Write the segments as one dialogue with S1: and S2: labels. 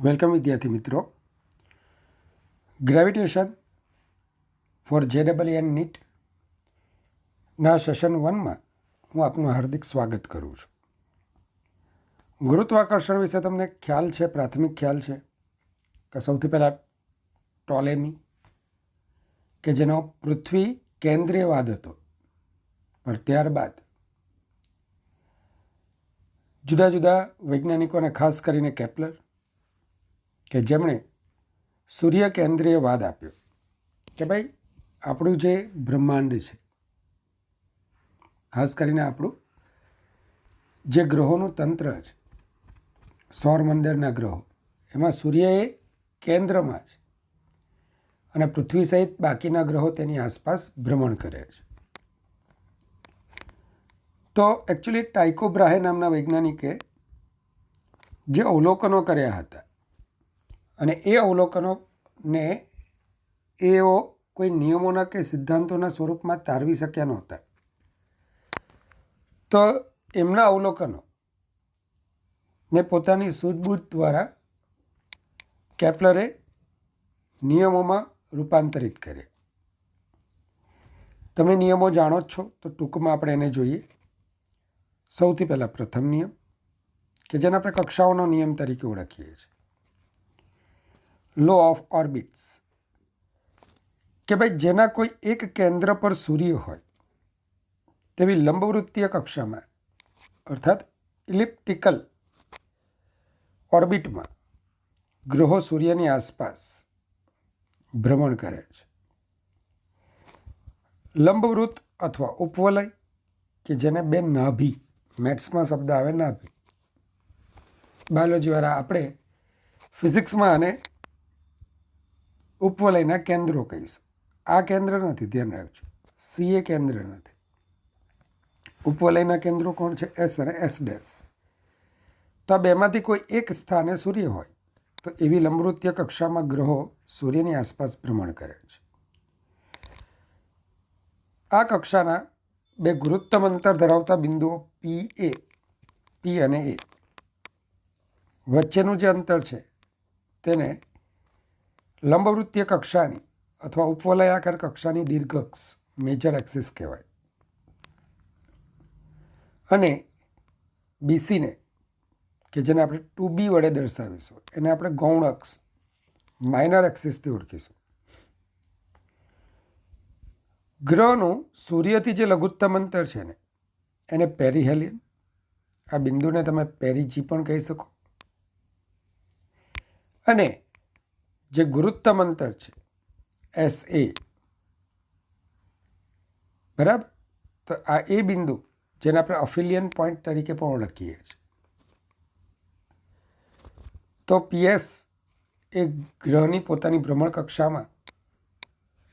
S1: Welcome વિદ્યાર્થી મિત્રો. Gravitation four JEE નીટના session 1માં હું આપનું હાર્દિક સ્વાગત કરું છું. ગુરુત્વાકર્ષણ વિશે તમને ખ્યાલ છે, પ્રાથમિક ખ્યાલ છે કે સૌથી પહેલાં ટોલેમી કે જેનો પૃથ્વી કેન્દ્રીયવાદ હતો, પણ ત્યારબાદ જુદા જુદા વૈજ્ઞાનિકોને, ખાસ કરીને કેપ્લર, કે જેમણે સૂર્ય કેન્દ્રીયવાદ આપ્યો કે ભાઈ આપણું જે બ્રહ્માંડ છે, ખાસ કરીને આપણું જે ગ્રહોનું તંત્ર છે, સૌરમંડળના ગ્રહો, એમાં સૂર્ય એ કેન્દ્રમાં છે અને પૃથ્વી સહિત બાકીના ગ્રહો તેની આસપાસ ભ્રમણ કરે છે. તો એકચ્યુઅલી ટાઇકો બ્રાહે નામના વૈજ્ઞાનિકે જે અવલોકનો કર્યા હતા અને એ અવલોકનોને એઓ કોઈ નિયમોના કે સિદ્ધાંતોના સ્વરૂપમાં તારવી શક્યા નહોતા. તો એમના અવલોકનો ને પોતાની સૂઝબૂઝ દ્વારા કેપ્લરે નિયમોમાં રૂપાંતરિત કર્યા. તમે નિયમો જાણો જ છો, તો ટૂંકમાં આપણે એને જોઈએ. સૌથી પહેલાં પ્રથમ નિયમ, કે જેને આપણે કક્ષાઓનો નિયમ તરીકે ઓળખીએ છીએ, લો ઓફ ઓર્બિટ્સ, કે ભાઈ જેના કોઈ એક કેન્દ્ર પર સૂર્ય હોય તેવી લંબવૃત્તીય કક્ષામાં, અર્થાત ઇલિપ્ટિકલ ઓર્બિટમાં ગ્રહો સૂર્યની આસપાસ ભ્રમણ કરે છે. લંબવૃત્ત અથવા ઉપવલય, કે જેને બે નાભી, મેથ્સમાં શબ્દ આવે નાભી, બાયોલોજીવાળા આપણે ફિઝિક્સમાં આને ઉપવલયના કેન્દ્રો કહીશું. આ કેન્દ્ર નથી, ધ્યાન રાખજો, સી એ કેન્દ્ર નથી. ઉપવલયના કેન્દ્રો કોણ છે? એસ અને એસ ડેશ. તો આ બેમાંથી કોઈ એક સ્થાને સૂર્ય હોય તો એવી લંબવૃત્તીય કક્ષામાં ગ્રહો સૂર્યની આસપાસ ભ્રમણ કરે છે. આ કક્ષાના બે ગુરુત્તમ અંતર ધરાવતા બિંદુઓ પી અને એ વચ્ચેનું જે અંતર છે તેને લંબવૃત્તીય કક્ષાની અથવા ઉપવલયાકાર કક્ષાની દીર્ઘ અક્ષ, મેજર એક્સિસ કહેવાય. અને બીસીને, કે જેને આપણે 2B વડે દર્શાવીશું, એને આપણે ગૌણ અક્ષ, માઇનર એક્સિસથી ઓળખીશું. ગ્રહનું સૂર્યથી જે લઘુત્તમ અંતર છે ને એને પેરીહેલિયન, આ બિંદુને તમે પેરીજી પણ કહી શકો. અને જે ગુરુત્તમ અંતર છે એસ એ, બરાબર, તો આ એ બિંદુ જેને આપણે અફિલિયન પોઈન્ટ તરીકે પણ ઓળખીએ છીએ. તો પીએસ એ ગ્રહની પોતાની ભ્રમણ કક્ષામાં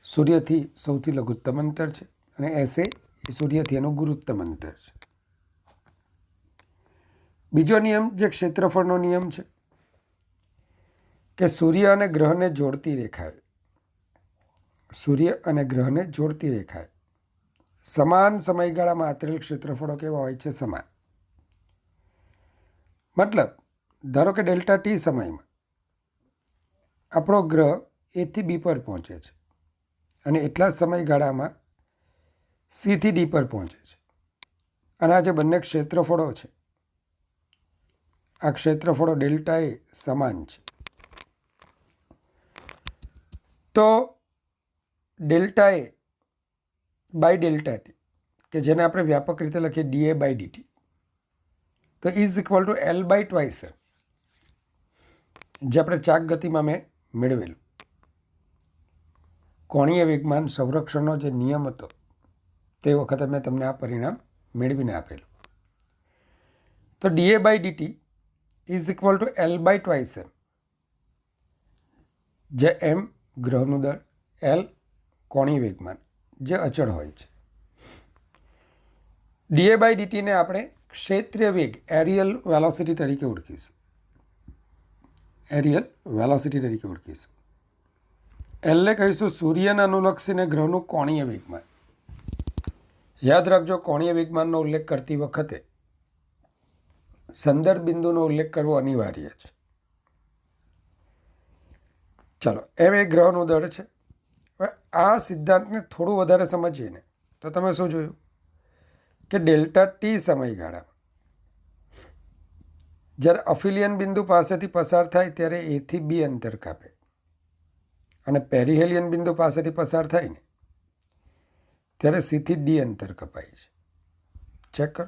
S1: સૂર્યથી સૌથી લઘુત્તમ અંતર છે અને એસ એ સૂર્યથી એનું ગુરુત્તમ અંતર છે. બીજો નિયમ જે ક્ષેત્રફળનો નિયમ છે, કે સૂર્ય અને ગ્રહને જોડતી રેખાએ, સૂર્ય અને ગ્રહને જોડતી રેખાએ સમાન સમયગાળામાં આંતરેલ ક્ષેત્રફળો કેવા હોય છે? સમાન. મતલબ ધારો કે ડેલ્ટા ટી સમયમાં આપણો ગ્રહ એથી બી પર પહોંચે છે અને એટલા જ સમયગાળામાં સીથી ડી પર પહોંચે છે. અને આ જે બંને ક્ષેત્રફળો છે, આ ક્ષેત્રફળો ડેલ્ટા એ સમાન છે. તો delta A by delta T, કે જેને આપણે વ્યાપક રીતે લખીએ ડીએ બાય ડીટી, તો is equal to L by twice, જે આપણે ચાક ગતિમાં મેં મેળવેલું. કોણીય વેગમાન સંરક્ષણનો જે નિયમ હતો તે વખતે મેં તમને આ પરિણામ મેળવીને આપેલું. તો d a by d t is equal to L by twice m, જે એમ ગ્રહનું દળ, એલ કોણીય વેગમાન જે અચળ હોય છે. ડીએ બાય ડીટીને આપણે ક્ષેત્રીય વેગ, એરિયલ વેલોસિટી તરીકે ઓળખીશું. એરિયલ વેલોસિટી તરીકે ઓળખીશું. એલને કહીશું સૂર્યને અનુલક્ષીને ગ્રહનું કોણીય વેગમાન. યાદ રાખજો, કોણીય વેગમાનનો ઉલ્લેખ કરતી વખતે સંદર્ભ બિંદુનો ઉલ્લેખ કરવો અનિવાર્ય છે. ચલો એમ એક ગ્રહનું દળ છે. હવે આ સિદ્ધાંતને થોડું વધારે સમજીએ ને તો તમે શું જોયું કે ડેલ્ટા ટી સમયગાળામાં જ્યારે અફિલિયન બિંદુ પાસેથી પસાર થાય ત્યારે એથી બી અંતર કાપે અને પેરીહેલિયન બિંદુ પાસેથી પસાર થાય ને ત્યારે સીથી ડી અંતર કપાય છે. ચેક કરો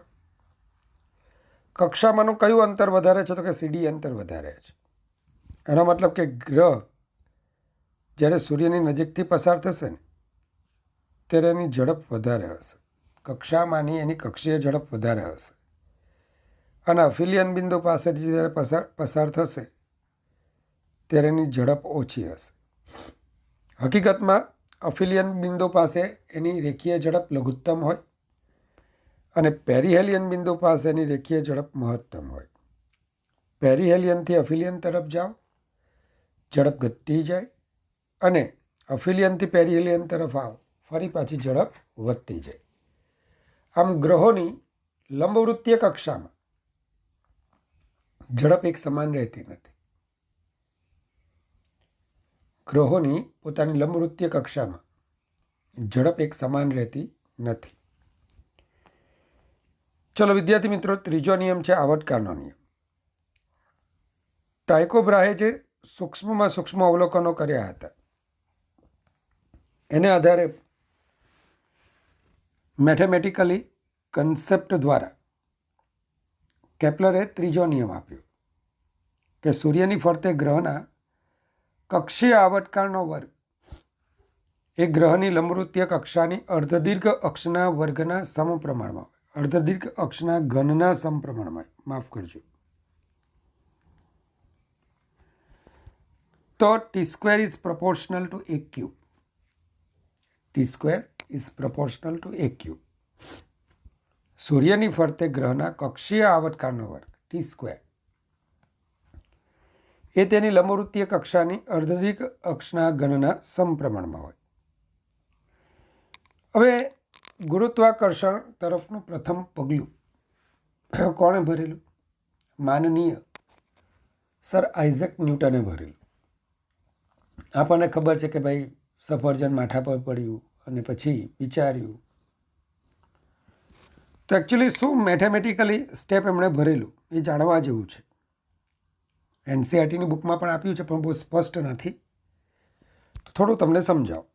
S1: કક્ષામાંનું કયું અંતર વધારે છે તો કે સીડી અંતર વધારે છે. એનો મતલબ કે ગ્રહ જ્યારે સૂર્યની નજીકથી પસાર થશે ને ત્યારે એની ઝડપ વધારે હશે. કક્ષામાંની એની કક્ષીય ઝડપ વધારે હશે અને અફિલિયન બિંદુ પાસેથી જ્યારે પસાર થશે ત્યારે એની ઝડપ ઓછી હશે. હકીકતમાં અફિલિયન બિંદુ પાસે એની રેખીય ઝડપ લઘુત્તમ હોય અને પેરીહેલિયન બિંદુ પાસે એની રેખીય ઝડપ મહત્તમ હોય. પેરીહેલિયનથી અફિલિયન તરફ જાઓ, ઝડપ ઘટતી જાય અને અફિલિયનથી પેરીહેલિયન તરફ આવો, ફરી પાછી ઝડપ વધતી જાય. આમ ગ્રહોની લંબવૃત્તીય કક્ષામાં ઝડપ એક સમાન રહેતી નથી. ગ્રહોની પોતાની લંબવૃત્તીય કક્ષામાં ઝડપ એક સમાન રહેતી નથી. ચલો વિદ્યાર્થી મિત્રો, ત્રીજો નિયમ છે આવર્તકાળનો નિયમ. ટાઇકો બ્રાહે જે સૂક્ષ્મમાં સૂક્ષ્મ અવલોકનો કર્યા હતા એને આધારે મેથેમેટિકલી કન્સેપ્ટ દ્વારા કેપ્લરે ત્રીજો નિયમ આપ્યો કે સૂર્યની ફરતે ગ્રહના કક્ષીય આવર્તકાળનો વર્ગ એ ગ્રહની લંબવૃત્તીય કક્ષાની અર્ધદીર્ઘ અક્ષના વર્ગના સમપ્રમાણમાં હોય. અર્ધદીર્ઘ અક્ષના ઘનના સમપ્રમાણમાં, માફ કરજો. તો T square is proportional two A cube. T square is proportional two A cube. સૂર્યની ફરતે ગ્રહના કક્ષીય આવર્તકાળનો વર્ગ ટી સ્ક્વેર એ તેની લંબવૃત્તીય કક્ષાની અર્ધદીર્ઘ અક્ષના ઘનના સમપ્રમાણમાં હોય. હવે ગુરુત્વાકર્ષણ તરફનું પ્રથમ પગલું કોણે ભરેલું? માનનીય સર આઇઝેક ન્યૂટને ભરેલું. આપણને ખબર છે કે ભાઈ સફરજન માથા પર પડ્યું અને પછી વિચાર્યું. તો એકચ્યુઅલી શું મેથેમેટિકલી સ્ટેપ એમણે ભરેલું એ જાણવા જેવું છે. એનસીઆરટીની બુકમાં પણ આપ્યું છે પણ બહુ સ્પષ્ટ નથી. તો થોડું તમને સમજાવું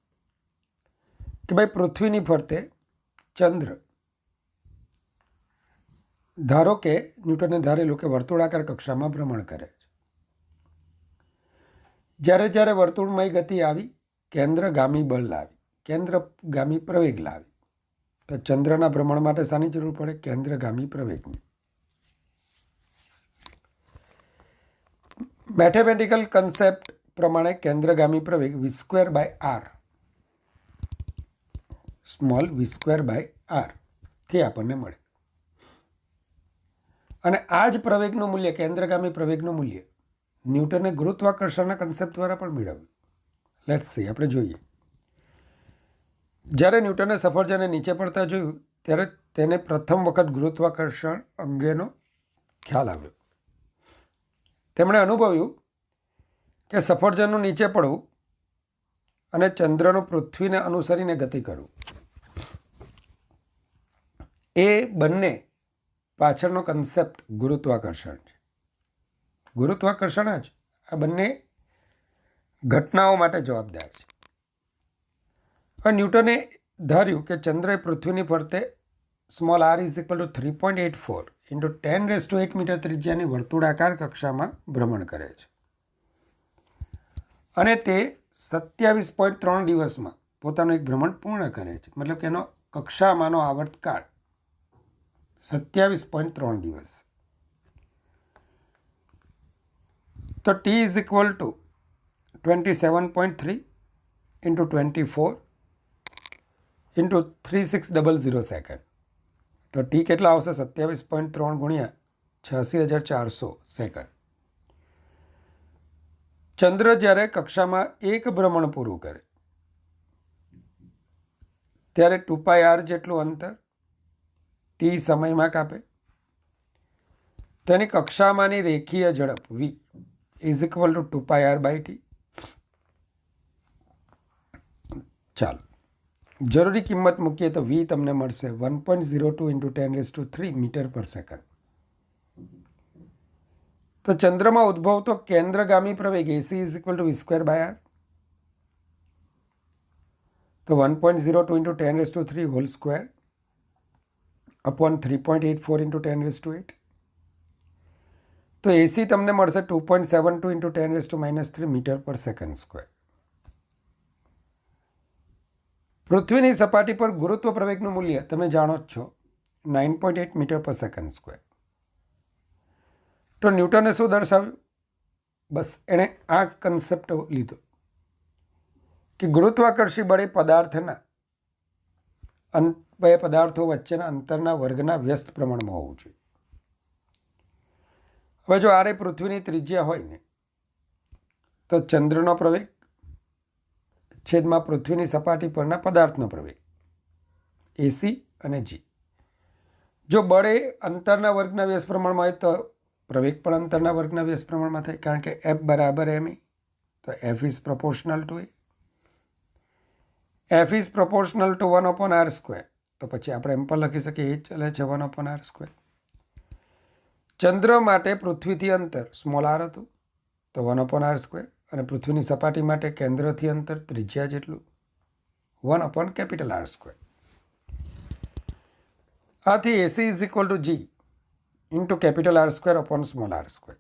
S1: કે ભાઈ પૃથ્વીની ફરતે ચંદ્ર, ધારો કે ન્યૂટને ધારેલું કે વર્તુળાકાર કક્ષામાં ભ્રમણ કરે છે. જ્યારે જ્યારે વર્તુળમય ગતિ આવી, કેન્દ્રગામી બળ લાવી, કેન્દ્રગામી પ્રવેગ લાવી. તો ચંદ્રના ભ્રમણ માટે શાની જરૂર પડે? કેન્દ્રગામી પ્રવેગની. મેથેમેટિકલ કન્સેપ્ટ પ્રમાણે કેન્દ્રગામી પ્રવેગ v²/r, સ્મોલ v²/r થી આપણને મળે. અને આ જ પ્રવેગનું મૂલ્ય, કેન્દ્રગામી પ્રવેગનું મૂલ્ય ન્યૂટને ગુરુત્વાકર્ષણના કન્સેપ્ટ દ્વારા પણ મેળવ્યું. લેટ્સ સી, આપણે જોઈએ. જ્યારે ન્યૂટને સફરજનને નીચે પડતા જોયું ત્યારે તેને પ્રથમ વખત ગુરુત્વાકર્ષણ અંગેનો ખ્યાલ આવ્યો. તેમણે અનુભવ્યું કે સફરજનનું નીચે પડવું અને ચંદ્રનું પૃથ્વીને અનુસરીને ગતિ કરવું એ બંને પાછળનો કન્સેપ્ટ ગુરુત્વાકર્ષણ છે. ગુરુત્વાકર્ષણ જ આ બંને ઘટનાઓ માટે જવાબદાર છે. હવે ન્યૂટને ધાર્યું કે ચંદ્ર એ પૃથ્વીની ફરતે small r is equal to 3.84 into 10⁸ metre ત્રિજ્યાની વર્તુળાકાર કક્ષામાં ભ્રમણ કરે છે અને તે 27.3 દિવસમાં પોતાનું એક ભ્રમણ પૂર્ણ કરે છે. મતલબ કે એનો કક્ષામાંનો આવર્તકાળ 27.3 દિવસ. તો t is equal two 27.3 into 24 into 3600 second. તો ટી કેટલા આવશે? 27.3 ગુણ્યા 86,400 સેકન્ડ. ચંદ્ર જ્યારે કક્ષામાં એક ભ્રમણ પૂરું કરે ત્યારે 2πr જેટલું અંતર ટી સમયમાં કાપે. તેની કક્ષામાંની રેખીય ઝડપ v is equal two 2πr/t. ચાલો જરૂરી કિંમત મૂકીએ તો વી તમને મળશે 1.02 × 10⁻³ મીટર પર સેકન્ડ. તો ચંદ્રમાં ઉદ્ભવતો કેન્દ્રગામી પ્રવેગ એસી =v²/r. તો 1.02 × 10⁻³ હોલ સ્ક્વેર અપોન 3.84 × 10⁻8. તો એસી તમને મળશે 2.72 × 10⁻³ મીટર પર સેકન્ડ સ્ક્વેર. પૃથ્વીની સપાટી પર ગુરુત્વ પ્રવેગનું મૂલ્ય તમે જાણો જ છો 9.8 મીટર પર સેકન્ડ સ્ક્વેર. તો ન્યૂટને શું દર્શાવ્યું? બસ એણે આ કન્સેપ્ટ લીધો કે ગુરુત્વાકર્ષી બળે પદાર્થના બે પદાર્થો વચ્ચેના અંતરના વર્ગના વ્યસ્ત પ્રમાણમાં હોવું જોઈએ. હવે જો આરે પૃથ્વીની ત્રિજ્યા હોય ને તો ચંદ્રનો પ્રવેગ છેદમાં પૃથ્વીની સપાટી પરના પદાર્થનો પ્રવેગ એસી અને જી. જો બળે અંતરના વર્ગના વ્યસ્ત પ્રમાણમાં હોય તો પ્રવેગ પણ અંતરના વર્ગના વ્યસ્ત પ્રમાણમાં થાય, કારણ કે એફ બરાબર એમ ઈ. તો F is proportional two A. F is proportional two 1/r². તો પછી આપણે એમ પણ લખી શકીએ એ જ ચાલે છે 1/r². ચંદ્ર માટે પૃથ્વીથી અંતર સ્મોલ આર હતું તો 1/r², અને પૃથ્વીની સપાટી માટે કેન્દ્રથી અંતર ત્રિજ્યા જેટલું 1/R². આથી એસી =g × R²/r².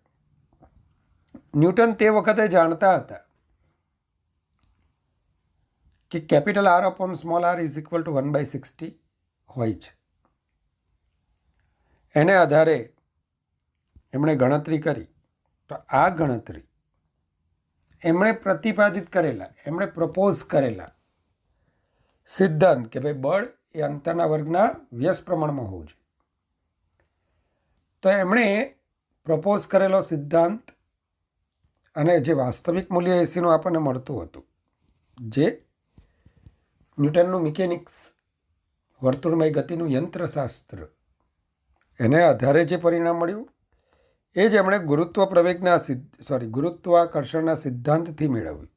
S1: ન્યૂટન તે વખતે જાણતા હતા કે R/r = 1/60 હોય છે. એને આધારે એમણે ગણતરી કરી. તો આ ગણતરી એમણે પ્રતિપાદિત કરેલા, એમણે પ્રપોઝ કરેલા સિદ્ધાંત કે ભાઈ બળ એ અંતરના વર્ગના વ્યસ્ત પ્રમાણમાં હોવું જોઈએ. તો એમણે પ્રપોઝ કરેલો સિદ્ધાંત અને જે વાસ્તવિક મૂલ્ય એસીનું આપણને મળતું હતું, જે ન્યૂટનનું મિકેનિક્સ વર્તુળમય ગતિનું યંત્રશાસ્ત્ર, એને આધારે જે પરિણામ મળ્યું એ જ એમણે ગુરુત્વાકર્ષણના સિદ્ધાંતથી મેળવ્યું.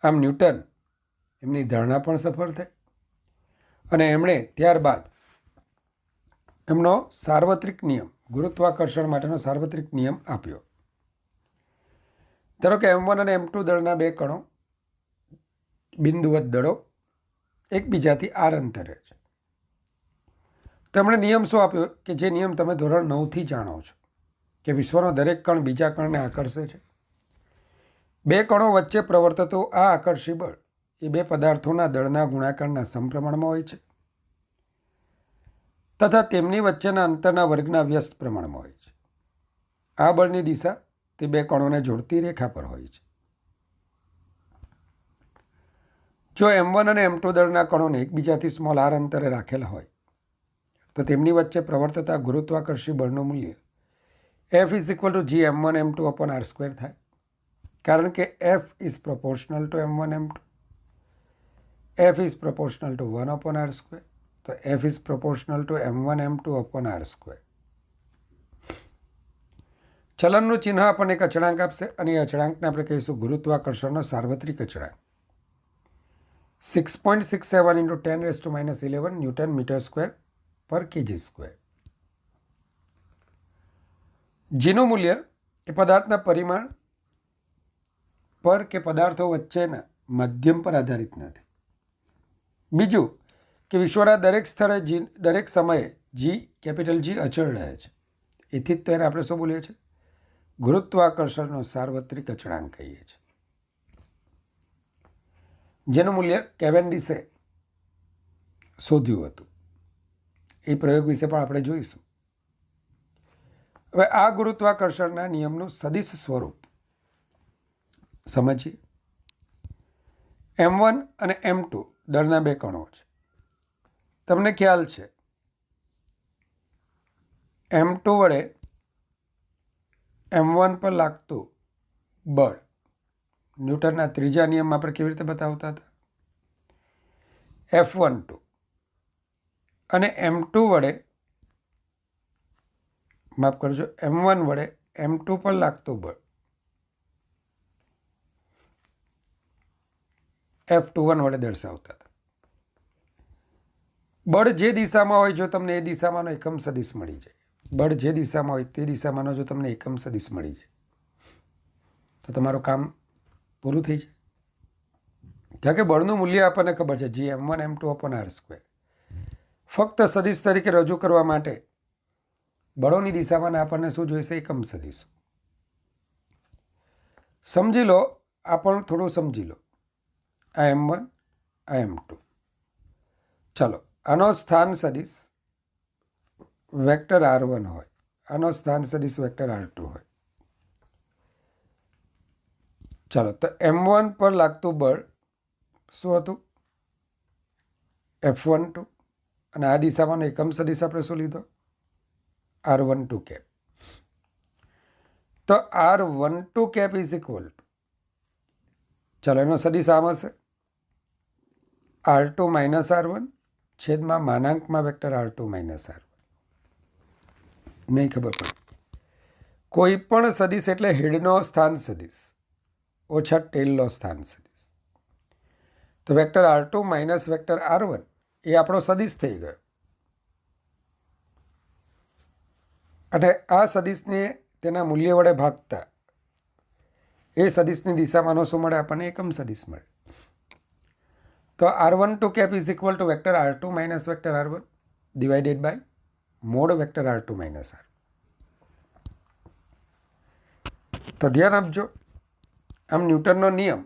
S1: આમ ન્યૂટન એમની ધારણા પણ સફળ થઈ અને એમણે ત્યારબાદ એમનો સાર્વત્રિક નિયમ, ગુરુત્વાકર્ષણ માટેનો સાર્વત્રિક નિયમ આપ્યો. ધારો કે M1 અને M2 દળના બે કણો બિંદુવત દળો એકબીજાથી આર અંતરે છે. તેમણે નિયમ શું આપ્યો કે જે નિયમ તમે ધોરણ 9થી જાણો છો કે વિશ્વનો દરેક કણ બીજા કણને આકર્ષે છે. બે કણો વચ્ચે પ્રવર્તતો આ આકર્ષી બળ એ બે પદાર્થોના દળના ગુણાકારના સમપ્રમાણમાં હોય છે તથા તેમની વચ્ચેના અંતરના વર્ગના વ્યસ્ત પ્રમાણમાં હોય છે. આ બળની દિશા તે બે કણોને જોડતી રેખા પર હોય છે. જો M1 અને M2 દળના કણોને એકબીજાથી સ્મોલ આર અંતરે રાખેલા હોય તો તેમની વચ્ચે પ્રવર્તતા ગુરુત્વાકર્ષી બળનું મૂલ્ય F = g M1m2/r² થાય, કારણ કે F is proportional two M1 M2. F is proportional two 1/r². તો F is proportional two M1 M2/r². ચલનનું ચિહ્ન આપણને એક અચળાંક આપશે અને એ અચળાંકને આપણે કહીશું ગુરુત્વાકર્ષણનો સાર્વત્રિક અચળાંક. 6.67 × 10⁻11 ન્યૂટન મીટર² પર kg². જીનું મૂલ્ય એ પદાર્થના પરિમાણ પર કે પદાર્થો વચ્ચેના માધ્યમ પર આધારિત નથી. બીજું કે વિશ્વના દરેક સ્થળે દરેક સમયે G અચળ રહે છે. એથી જ તો એને આપણે શું બોલીએ છીએ? ગુરુત્વાકર્ષણનો સાર્વત્રિક અચળાંક કહીએ છીએ, જેનું મૂલ્ય કેવેન્ડિશે શોધ્યું હતું. એ પ્રયોગ વિશે પણ આપણે જોઈશું. હવે આ ગુરુત્વાકર્ષણના નિયમનું સદિશ સ્વરૂપ સમજીએ. M1 અને M2 દળના બે કણો છે. તમને ખ્યાલ છે M2 વડે M1 પર લાગતું બળ ન્યૂટનના ત્રીજા નિયમમાં આપણે કેવી રીતે બતાવતા હતા? F12 અને M2 વડે માફ કરજો M1 વડે M2 પર લાગતું બળ F21 વડે દર્શાવતા હતા. બળ જે દિશામાં હોય જો તમને એ દિશામાંનો એકમ સદિશ મળી જાય, બળ જે દિશામાં હોય તે દિશામાંનો જો તમને એકમ સદિશ મળી જાય તો તમારું કામ પૂરું થઈ જાય. કારણ કે બળનું મૂલ્ય આપણને ખબર છે, Gm1 m2 upon r². ફક્ત સદિશ તરીકે રજૂ કરવા માટે બળોની દિશામાં આપણને શું જોઈશે? એકમ સદિશ. સમજી લો, આ પણ થોડું સમજી લો. આ m1, આ m2. ચાલો, આનો સ્થાન સદિશ વેક્ટર r1 હોય, આનો સ્થાન સદિશ વેક્ટર r2 હોય. ચાલો, તો m1 પર લાગતું બળ શું હતું? F12. અને આ દિશામાંનો એકમ સદિશ આપણે શું લીધો? r12 cap. તો r12 cap is equal two, ચાલો એનો સદિશ આમ હશે, r2 માઇનસ r1 છેદમાં માનાંકમાં વેક્ટર r2 માઇનસ r1. નહીં ખબર પડે. કોઈ પણ સદિશ એટલે હેડનો સ્થાન સદિશ ઓછા ટેલનો સ્થાન સદિશ. તો vector r2 minus vector r1 એ આપણો સદિશ થઈ ગયો. અને આ સદિશને તેના મૂલ્ય વડે ભાગતા એ સદિશની દિશામાંનો શું મળે? આપણને એકમ સદિશ મળે. તો r12 cap is equal to vector r2 minus vector r1 divided by mod vector r2 minus r. તો ધ્યાન આપજો, આમ ન્યૂટનનો નિયમ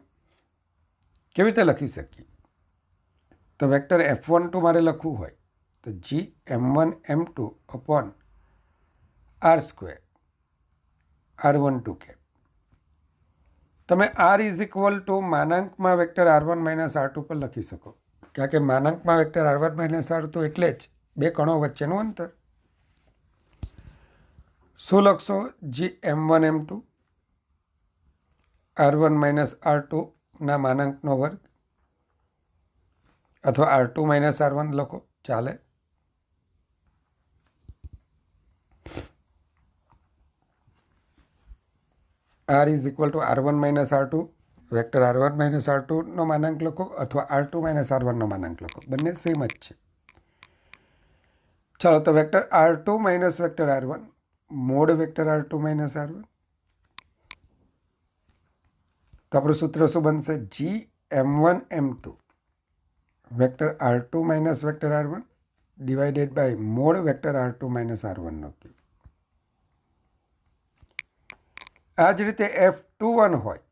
S1: કેવી રીતે લખી શકીએ? તો વેક્ટર F12 મારે લખવું હોય તો Gm1 m2 upon r² r12 cap. તમે r ઇઝ ઇક્વલ ટુ માનાંકમાં વેક્ટર r1 માઇનસ r2 પર લખી શકો, કારણ કે માનાંકમાં વેક્ટર r1 માઇનસ r2 એટલે જ બે કણો વચ્ચેનું અંતર. શું લખશો? Gm1 m2 r1 minus r2 ના માનાંકનો વર્ગ, અથવા r2 માઇનસ r1 લખો, ચાલે. r is equal two r1 minus r2 vector r1 minus r2 નો માનાંક લખો, અથવા r2 માઇનસ r1 નો માનાંક લખો, બંને સેમ જ છે. ચાલો, તો vector r2 minus vector r1 mod vector r2 minus r1. તો આપણું સૂત્ર શું બનશે? Gm1 m2 vector r2 minus vector r1 divided by mod vector r2 minus r1 નો ક્યુબ. આ જ રીતે F21 હોય,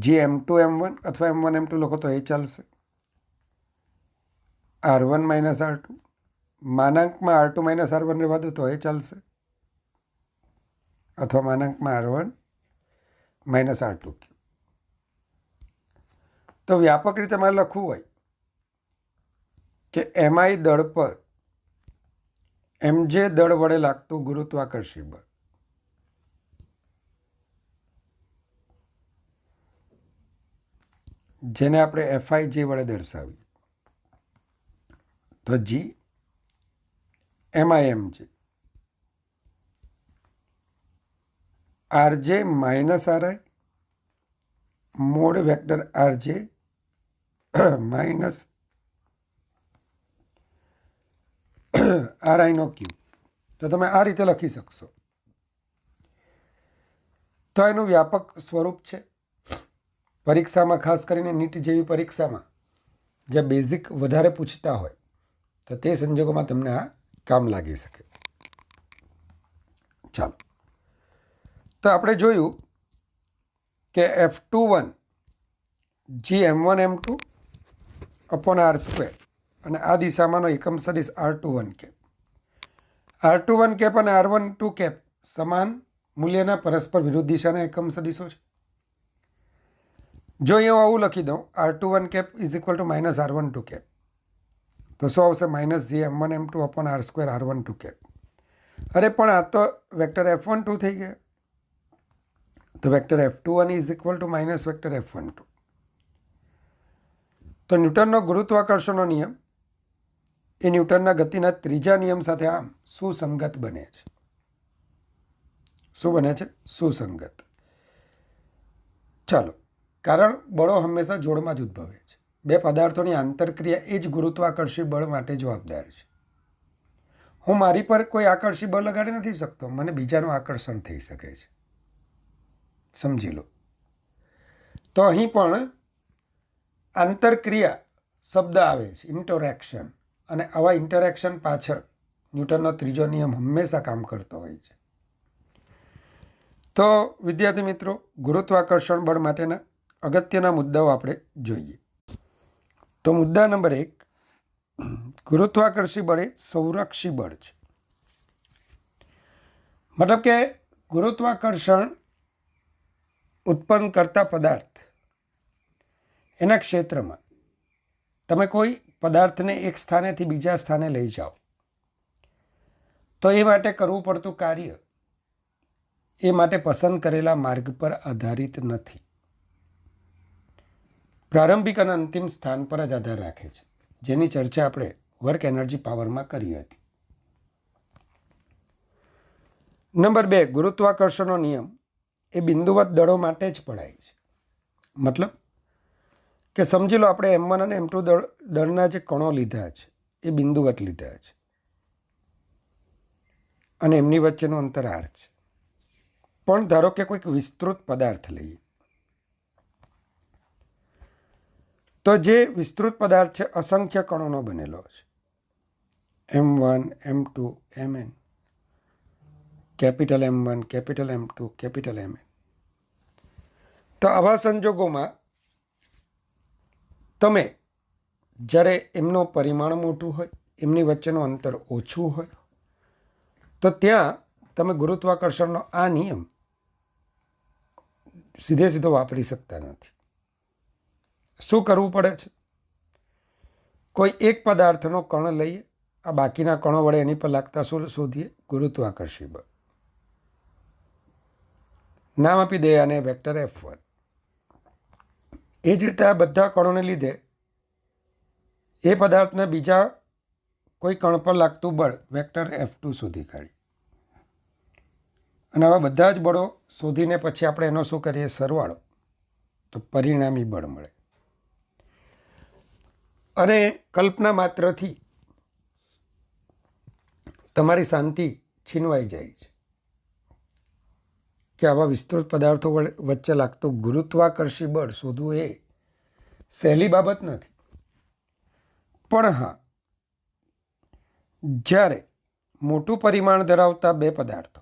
S1: Gm2 m1 અથવા m1 m2 લખો તો એ ચાલશે. r1 minus r2 માનાંકમાં r2 minus r1 રહેવા દો તો એ ચાલશે, અથવા માનાંકમાં r1 માઇનસ r2 ક્યુબ. તો વ્યાપક રીતે મારે લખવું હોય કે mi દળ પર mj દળ વડે લાગતું ગુરુત્વાકર્ષી બળ, જેને આપણે Fij વડે દર્શાવીએ, તો G MIMJ RJ minus RI mode vector RJ minus RI નો ક્યુબ. તો તમે આ રીતે લખી શકશો. તો એનું વ્યાપક સ્વરૂપ છે. પરીક્ષામાં ખાસ કરીને નીટ જેવી પરીક્ષામાં જ્યાં બેઝિક વધારે પૂછતા હોય તો તે સંજોગોમાં તમને આ કામ લાગી શકે. ચાલો, તો આપણે જોયું કે F21 Gm1 m2 upon r² અને આ દિશામાંનો એકમ સદિશ r21 કેપ. r21 કેપ અને r12 કેપ સમાન મૂલ્યના પરસ્પર વિરુદ્ધ દિશાના એકમ સદિશો છે. જો અહીંયા આવું લખી દઉં, r21 cap is equal to minus r12 cap, તો શું આવશે? Minus Gm1 m2 upon r² r12 cap. અરે પણ આ તો વેક્ટર F12 થઈ ગયા, તો vector F21 is equal to minus vector F12. તો ન્યૂટનનો ગુરુત્વાકર્ષણનો નિયમ એ ન્યૂટનના ગતિના ત્રીજા નિયમ સાથે આમ સુસંગત બને છે. શું બને છે? સુસંગત. ચાલો, કારણ બળો હંમેશા જોડમાં જ ઉદ્ભવે છે. બે પદાર્થોની આંતરક્રિયા એ જ ગુરુત્વાકર્ષી બળ માટે જવાબદાર છે. હું મારી પર કોઈ આકર્ષી બળ લગાડી નથી શકતો, મને બીજાનું આકર્ષણ થઈ શકે છે. સમજી લો. તો અહીં પણ આંતરક્રિયા શબ્દ આવે છે, ઇન્ટરેક્શન, અને આવા ઇન્ટરેક્શન પાછળ ન્યૂટનનો ત્રીજો નિયમ હંમેશા કામ કરતો હોય છે. તો વિદ્યાર્થી મિત્રો, ગુરુત્વાકર્ષણ બળ માટેના અગત્યના મુદ્દાઓ આપણે જોઈએ. તો મુદ્દા નંબર 1, ગુરુત્વાકર્ષી બળ એ સંરક્ષી બળ છે. મતલબ કે ગુરુત્વાકર્ષણ ઉત્પન્ન કરતા પદાર્થ એના ક્ષેત્રમાં તમે કોઈ પદાર્થને એક સ્થાનેથી બીજા સ્થાને લઈ જાઓ તો એ માટે કરવું પડતું કાર્ય એ માટે પસંદ કરેલા માર્ગ પર આધારિત નથી. પ્રારંભિક અને અંતિમ સ્થાન પર જ આધાર રાખે છે, જેની ચર્ચા આપણે વર્ક એનર્જી પાવરમાં કરી હતી. નંબર 2, ગુરુત્વાકર્ષણનો નિયમ એ બિંદુવત દળો માટે જ પડાય છે. મતલબ કે સમજી લો આપણે M1 અને M2 દળના જે કણો લીધા છે એ બિંદુવત લીધા છે અને એમની વચ્ચેનું અંતર r છે. પણ ધારો કે કોઈક વિસ્તૃત પદાર્થ લઈએ તો જે વિસ્તૃત પદાર્થ છે અસંખ્ય કણોનો બનેલો છે. M1, M2, Mn, capital M1, capital M2, capital Mn. તો આવા સંજોગોમાં તમે જ્યારે એમનું પરિમાણ મોટું હોય, એમની વચ્ચેનું અંતર ઓછું હોય, તો ત્યાં તમે ગુરુત્વાકર્ષણનો આ નિયમ સીધો વાપરી શકતા નથી. શું કરવું પડે છે? કોઈ એક પદાર્થનો કણ લઈએ, આ બાકીના કણો વડે એની પર લાગતા શોધીએ ગુરુત્વાકર્ષી બળ. નામ આપી દે અને વેક્ટર F1. એ જ રીતે આ બધા કણોને લીધે એ પદાર્થને બીજા કોઈ કણ પર લાગતું બળ વેક્ટર F2 શોધી કાઢીએ. અને આવા બધા જ બળો શોધીને પછી આપણે એનો શું કરીએ? સરવાળો. તો પરિણામી બળ મળે. અને કલ્પના માત્રથી તમારી શાંતિ છીનવાઈ જાય છે કે આવા વિસ્તૃત પદાર્થો વચ્ચે લાગતું ગુરુત્વાકર્ષી બળ શોધવું એ સહેલી બાબત નથી. પણ હા, જ્યારે મોટું પરિમાણ ધરાવતા બે પદાર્થો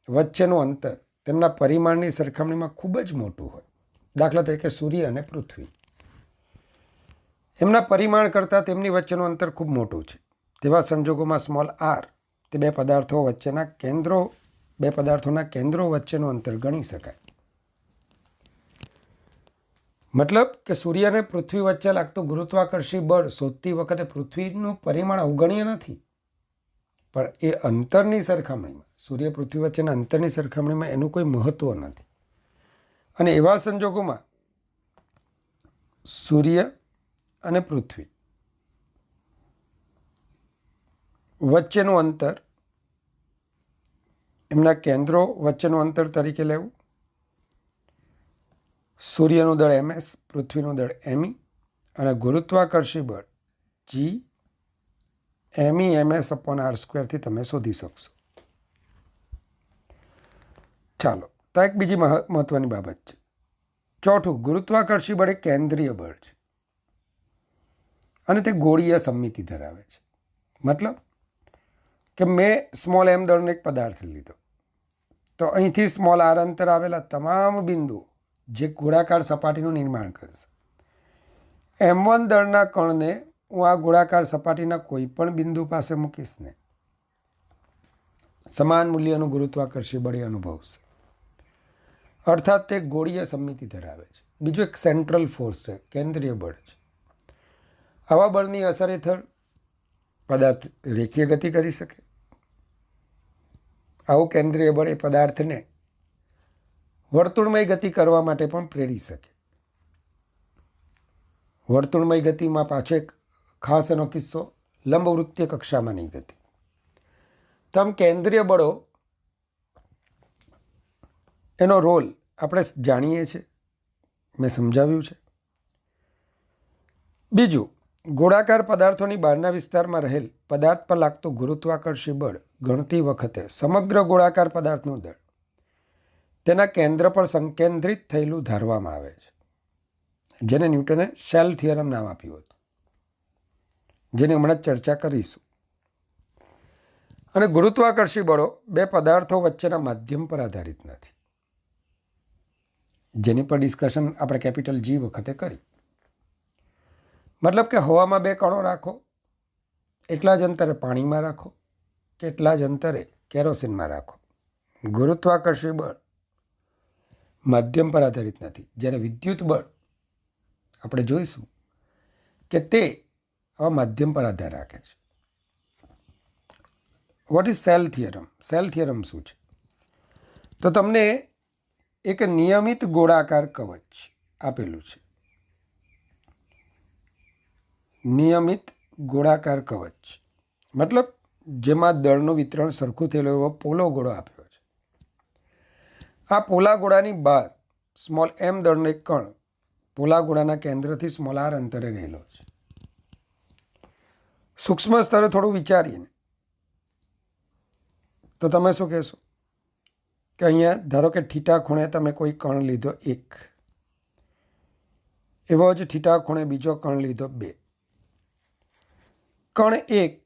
S1: વચ્ચેનું અંતર તેમના પરિમાણની સરખામણીમાં ખૂબ જ મોટું હોય, દાખલા તરીકે સૂર્ય અને પૃથ્વી, એમના પરિમાણ કરતાં તેમની વચ્ચેનું અંતર ખૂબ મોટું છે, તેવા સંજોગોમાં સ્મોલ r તે બે પદાર્થોના કેન્દ્રો વચ્ચેનું અંતર ગણી શકાય. મતલબ કે સૂર્ય અને પૃથ્વી વચ્ચે લાગતું ગુરુત્વાકર્ષી બળ શોધતી વખતે પૃથ્વીનું પરિમાણ અવગણ્ય નથી, પણ એ અંતરની સરખામણીમાં, સૂર્ય પૃથ્વી વચ્ચેના અંતરની સરખામણીમાં એનું કોઈ મહત્વ નથી. અને એવા સંજોગોમાં સૂર્ય અને પૃથ્વી વચ્ચેનું અંતર એમના કેન્દ્રો વચ્ચેનું અંતર તરીકે લેવું. સૂર્યનું દળ ms, પૃથ્વીનું દળ me, અને ગુરુત્વાકર્ષી બળ g me ms/r² થી તમે શોધી શકશો. ચાલો, તો એક બીજી મહત્વની બાબત છે. ચોથું, ગુરુત્વાકર્ષી બળ એ કેન્દ્રીય બળ છે અને તે ગોળીય સમમિતિ ધરાવે છે. મતલબ કે મેં સ્મોલ m દળનો એક પદાર્થ લીધો, તો અહીંથી સ્મોલ r અંતર આવેલા તમામ બિંદુઓ જે ગોળાકાર સપાટીનું નિર્માણ કરશે, M1 દળના કણને હું આ ગોળાકાર સપાટીના કોઈ પણ બિંદુ પાસે મૂકીશ ને સમાન મૂલ્યનું ગુરુત્વાકર્ષી બળ અનુભવશે. અર્થાત તે ગોળીય સમમિતિ ધરાવે છે. બીજું એક સેન્ટ્રલ ફોર્સ છે, કેન્દ્રીય બળ છે. આવા બળની અસર હેઠળ પદાર્થ રેખીય ગતિ કરી શકે. આવું કેન્દ્રીય બળ એ પદાર્થને વર્તુળમય ગતિ કરવા માટે પણ પ્રેરી શકે. વર્તુળમય ગતિમાં પાછો એક ખાસ એનો કિસ્સો લંબવૃત્તીય કક્ષામાંની ગતિ. તો આમ કેન્દ્રીય બળો એનો રોલ આપણે જાણીએ છીએ મેં સમજાવ્યું છે. બીજું, ગોળાકાર પદાર્થોની બહારના વિસ્તારમાં રહેલ પદાર્થ પર લાગતું ગુરુત્વાકર્ષી બળ ગણતી વખતે સમગ્ર ગોળાકાર પદાર્થનું દળ તેના કેન્દ્ર પર સંકેન્દ્રિત થયેલું ધારવામાં આવે છે, જેને ન્યૂટને શેલ થિયરમ નામ આપ્યું હતું, જેની હમણાં ચર્ચા કરીશું. અને ગુરુત્વાકર્ષી બળો બે પદાર્થો વચ્ચેના માધ્યમ પર આધારિત નથી, જેની પર ડિસ્કશન આપણે કેપિટલ G વખતે કરી. મતલબ કે હવામાં બે કણો રાખો, એટલા જ અંતરે પાણીમાં રાખો કે એટલા જ અંતરે કેરોસીનમાં રાખો, ગુરુત્વાકર્ષી બળ માધ્યમ પર આધારિત નથી. જ્યારે વિદ્યુત બળ આપણે જોઈશું કે તે આ માધ્યમ પર આધાર રાખે છે. What is cell theorem? Cell theorem શું છે? તો તમને એક નિયમિત ગોળાકાર કવચ આપેલું છે. નિયમિત ગોળાકાર કવચ મતલબ જેમાં દળનું વિતરણ સરખું થયેલું એવો પોલો ગોળો આપ્યો છે. આ પોલા ગોળાની બહાર સ્મોલ m દળનો એક કણ પોલા ગોળાના કેન્દ્રથી સ્મોલ r અંતરે રહેલો છે. સૂક્ષ્મ સ્તરે થોડું વિચારીને તો તમે શું કહેશો કે અહીંયા ધારો કે થીટા ખૂણે તમે કોઈ કણ લીધો 1, એવો જ થીટા ખૂણે બીજો કણ લીધો 2. કણ 1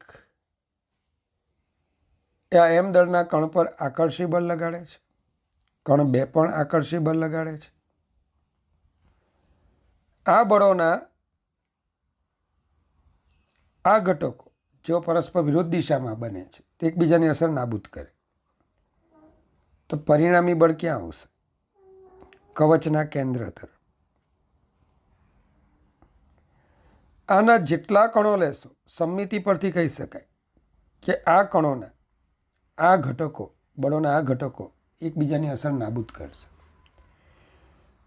S1: એ આ m દળના કણ પર આકર્ષી બળ લગાડે છે, કણ 2 પણ આકર્ષી બળ લગાડે છે. આ બળોના આ ઘટકો જેઓ પરસ્પર વિરુદ્ધ દિશામાં બને છે તે એકબીજાની અસર નાબૂદ કરે, તો પરિણામી બળ ક્યાં આવશે? કવચના કેન્દ્ર તરફ. આના જેટલા કણો લેશો સમમિતિ પરથી કહી શકાય કે આ કણોના આ ઘટકો બળોના આ ઘટકો એકબીજાની અસર નાબૂદ કરશે.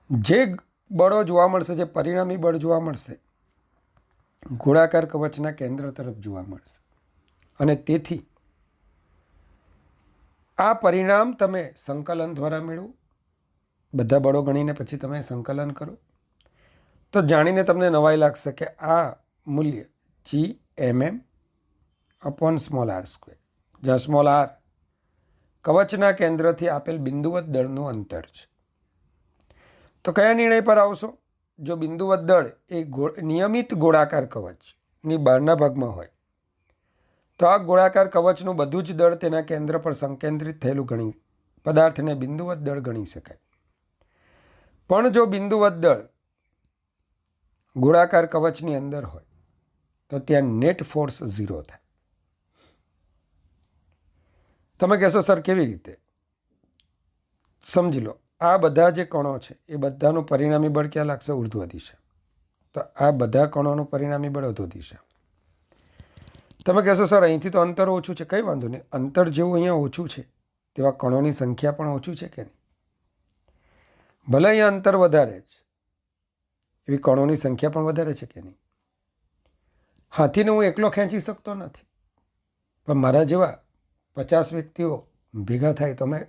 S1: જે બળો જોવા મળશે, જે પરિણામી બળ જોવા મળશે, ગોળાકાર કવચના કેન્દ્ર તરફ જોવા મળશે. અને તેથી આ પરિણામ તમે સંકલન દ્વારા મેળવો. બધા બળો ગણીને પછી તમે સંકલન કરો તો જાણીને તમને નવાઈ લાગશે કે આ મૂલ્ય Gmm/r², જ્યાં સ્મોલ r કવચના કેન્દ્રથી આપેલ બિંદુવત દળનું અંતર છે. તો કયા નિર્ણય પર આવશો? જો બિંદુવત દળ એ નિયમિત ગોળાકાર કવચની બહારના ભાગમાં હોય તો આ ગોળાકાર કવચનું બધું જ દળ તેના કેન્દ્ર પર સંકેન્દ્રિત થયેલું ગણી પદાર્થને બિંદુવત દળ ગણી શકાય. પણ જો બિંદુવત દળ ગોળાકાર કવચની અંદર હોય તો ત્યાં નેટ ફોર્સ 0 થાય. તમે કહેશો સર કેવી રીતે? સમજી લો, આ બધા જે કણો છે એ બધાનું પરિણામી બળ ક્યાં લાગશે? ઉર્ધ્વ દિશા. તો આ બધા કણોનું પરિણામી બળ ઉર્ધ્વ દિશા. તમે કહેશો સર અહીંથી તો અંતર ઓછું છે. કંઈ વાંધો નહીં, અંતર જેવું અહીંયા ઓછું છે તેવા કણોની સંખ્યા પણ ઓછું છે કે નહીં? ભલે અહીંયા અંતર વધારે છે, એવી કણોની સંખ્યા પણ વધારે છે કે નહીં? હાથીને હું એકલો ખેંચી શકતો નથી, પણ મારા જેવા 50 વ્યક્તિઓ ભેગા થાય તો અમે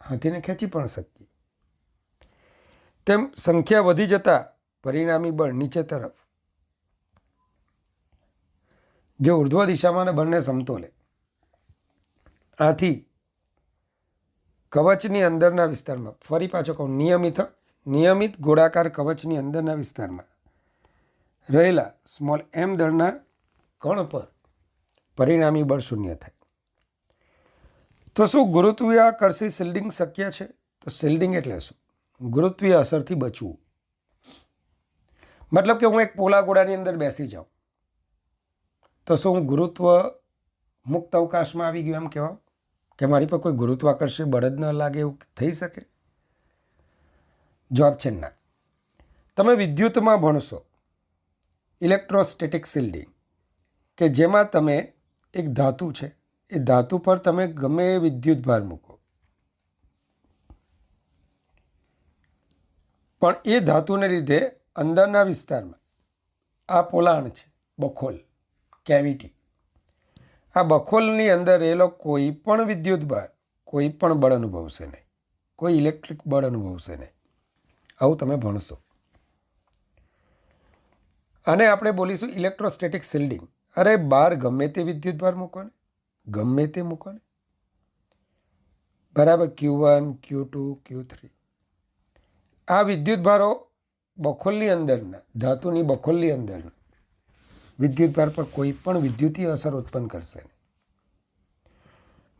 S1: હાથીને ખેંચી પણ શકીએ. તેમ સંખ્યા વધી જતાં પરિણામી બળ નીચે તરફ જે ઉર્ધ્વ દિશામાં બળને સમતોલે. આથી કવચની અંદરના વિસ્તારમાં, ફરી પાછો કહું, નિયમિત ગોળાકાર કવચની અંદરના વિસ્તારમાં રહેલા સ્મોલ m દળના કણ પર પરિણામી બળ 0 થાય. તો શું ગુરુત્વાકર્ષી શિલ્ડિંગ શક્ય છે? તો શિલ્ડિંગ એટલે શું? ગુરુત્વીય અસરથી બચવું. મતલબ કે હું એક પોલા ગોળાની અંદર બેસી જાઉં તો શું હું ગુરુત્વ મુક્ત અવકાશમાં આવી ગયું એમ કહેવાય કે મારી પર કોઈ ગુરુત્વાકર્ષી બળ જ ન લાગે એવું થઈ શકે? જવાબ છે ના. તમે વિદ્યુતમાં ભણશો ઇલેક્ટ્રોસ્ટેટિક શિલ્ડિંગ, કે જેમાં તમે એક ધાતુ છે, એ ધાતુ પર તમે ગમે એ વિદ્યુત ભાર મૂકો પણ એ ધાતુને લીધે અંદરના વિસ્તારમાં આ પોલાણ છે, બખોલ, કેવિટી, આ બખોલની અંદર રહેલો કોઈ પણ વિદ્યુત ભાર કોઈ પણ બળ અનુભવશે નહીં, કોઈ ઇલેક્ટ્રિક બળ અનુભવશે નહીં. આવું તમે ભણશો. અને આપણે બોલીશું ઇલેક્ટ્રોસ્ટેટિક શિલ્ડિંગ. અરે બહાર ગમે તે વિદ્યુતભાર મૂકો ને, ગમે તે મૂકો ને, બરાબર, Q1 Q2 Q3, આ વિદ્યુતભારો બખોલની અંદરના, ધાતુની બખોલની અંદરના વિદ્યુતભાર પર કોઈ પણ વિદ્યુતીય અસર ઉત્પન્ન કરશે નહીં.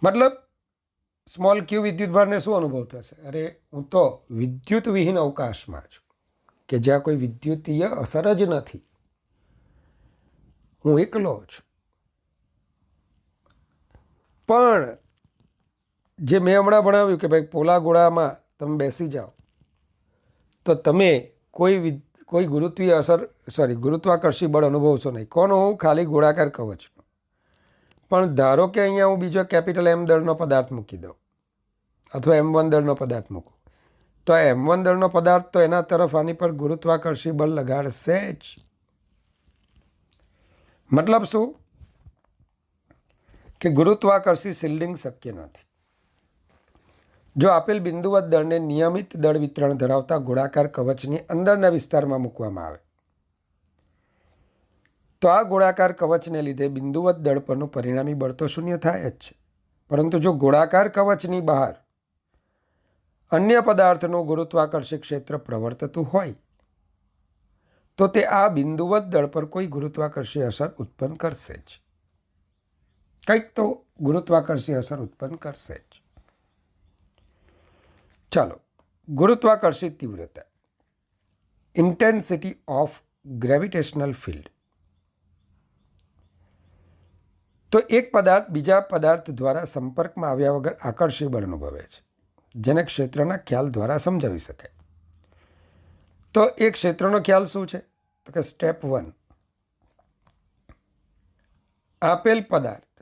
S1: મતલબ સ્મોલ ક્યુ વિદ્યુતભારને શું અનુભવ થશે? અરે હું તો વિદ્યુત વિહીન અવકાશમાં છું, કે જ્યાં કોઈ વિદ્યુતીય અસર જ નથી, હું એકલો છું. પણ જે મેં હમણાં ભણાવ્યું કે ભાઈ પોલા ગોળામાં તમે બેસી જાઓ તો તમે કોઈ ગુરુત્વાકર્ષી બળ અનુભવશો નહીં. કોનો? હું ખાલી ગોળાકાર કવચનો. પણ ધારો કે અહીંયા હું બીજો કેપિટલ M દળનો પદાર્થ મૂકી દઉં અથવા M1 દળનો પદાર્થ મૂકું, તો M1 દળનો પદાર્થ તો એના તરફ આની પર ગુરુત્વાકર્ષી બળ લગાડશે જ. મતલબ શું? કે ગુરુત્વાકર્ષી શિલ્ડિંગ શક્ય નથી. જો આપેલ બિંદુવત દળને નિયમિત દળ વિતરણ ધરાવતા ગોળાકાર કવચની અંદરના વિસ્તારમાં મૂકવામાં આવે તો આ ગોળાકાર કવચને લીધે બિંદુવત દળ પરનું પરિણામી બળ તો શૂન્ય થાય જ છે. પરંતુ જો ગોળાકાર કવચની બહાર અન્ય પદાર્થનું ગુરુત્વાકર્ષી ક્ષેત્ર પ્રવર્તતું હોય તો તે આ બિંદુવત દળ પર કોઈ ગુરુત્વાકર્ષી અસર ઉત્પન્ન કરશે જ. કંઈક તો ગુરુત્વાકર્ષી અસર ઉત્પન્ન કરશે જ. ચાલો, ગુરુત્વાકર્ષી તીવ્રતા, ઇન્ટેન્સિટી ઓફ ગ્રેવિટેશનલ ફિલ્ડ. તો એક પદાર્થ બીજા પદાર્થ દ્વારા સંપર્કમાં આવ્યા વગર આકર્ષી બળ અનુભવે છે, જેને ક્ષેત્રના ખ્યાલ દ્વારા સમજાવી શકાય. તો એ ક્ષેત્રનો ખ્યાલ શું છે? તો કે સ્ટેપ 1, આપેલ પદાર્થ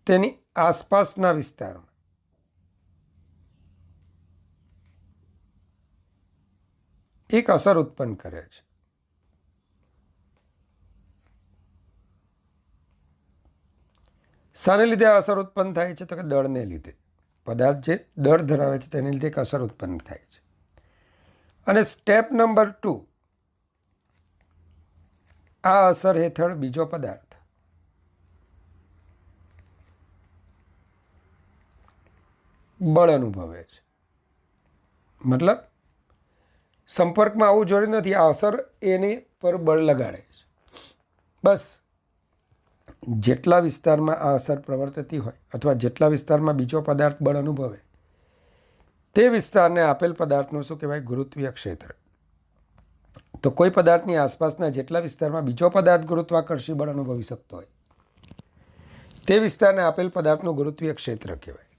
S1: તેની આસપાસના વિસ્તારમાં એક અસર ઉત્પન્ન કરે છે. શાને લીધે આ અસર ઉત્પન્ન થાય છે? તો કે દળને લીધે. પદાર્થ જે દળ ધરાવે છે તેને લીધે એક અસર ઉત્પન્ન થાય છે. અને સ્ટેપ નંબર 2, આ અસર હેઠળ બીજો પદાર્થ બળ અનુભવે છે. મતલબ સંપર્કમાં આવવું જરૂરી નથી, આ અસર એની પર બળ લગાડે છે. બસ જેટલા વિસ્તારમાં આ અસર પ્રવર્તતી હોય અથવા જેટલા વિસ્તારમાં બીજો પદાર્થ બળ અનુભવે તે વિસ્તારને આપેલ પદાર્થનું શું કહેવાય? ગુરુત્વીય ક્ષેત્ર. તો કોઈ પદાર્થની આસપાસના જેટલા વિસ્તારમાં બીજો પદાર્થ ગુરુત્વાકર્ષી બળ અનુભવી શકતો હોય તે વિસ્તારને આપેલ પદાર્થનું ગુરુત્વીય ક્ષેત્ર કહેવાય.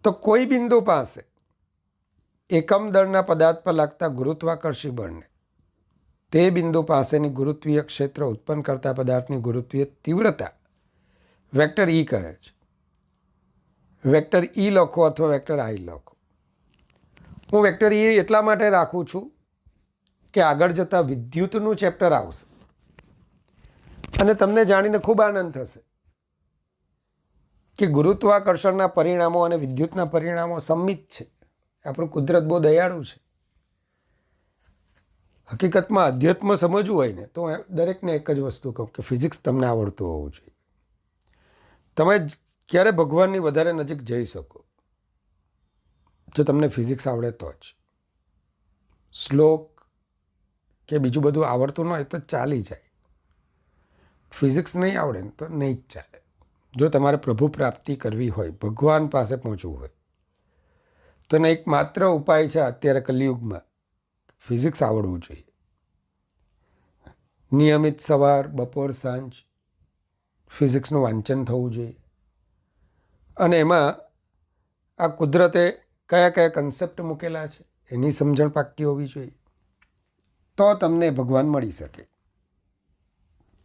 S1: તો કોઈ બિંદુ પાસે એકમ દળના પદાર્થ પર લાગતા ગુરુત્વાકર્ષી બળને તે બિંદુ પાસેની ગુરુત્વીય ક્ષેત્ર ઉત્પન્ન કરતા પદાર્થની ગુરુત્વીય તીવ્રતા વેક્ટર E કહે છે. વેક્ટર E લખો અથવા વેક્ટર I લખો. હું વેક્ટર E એટલા માટે રાખું છું કે આગળ જતાં વિદ્યુતનું ચેપ્ટર આવશે અને તમને જાણીને ખૂબ આનંદ થશે કે ગુરુત્વાકર્ષણના પરિણામો અને વિદ્યુતના પરિણામો સંમિત છે. આપણું કુદરત બહુ દયાળુ છે. હકીકતમાં અધ્યાત્મ સમજવું હોય ને તો દરેકને એક જ વસ્તુ કહું કે ફિઝિક્સ તમને આવડતું હોવું જોઈએ. તમે ક્યારે ભગવાનની વધારે નજીક જઈ શકો? જો તમને ફિઝિક્સ આવડે તો જ. શ્લોક કે બીજું બધું આવડતું ન હોય તો ચાલી જાય. ફિઝિક્સ નહીં આવડે ને તો નહીં જ ચાલે. જો તમારે પ્રભુ પ્રાપ્તિ કરવી હોય, ભગવાન પાસે પહોંચવું હોય તો એનો એક માત્ર ઉપાય છે અત્યારે કલિયુગમાં, ફિઝિક્સ આવડવું જોઈએ. નિયમિત સવાર, બપોર, સાંજ ફિઝિક્સનું વાંચન થવું જોઈએ અને એમાં આ કુદરતે કયા કયા કન્સેપ્ટ મૂકેલા છે એની સમજણ પાક્કી હોવી જોઈએ, તો તમને ભગવાન મળી શકે.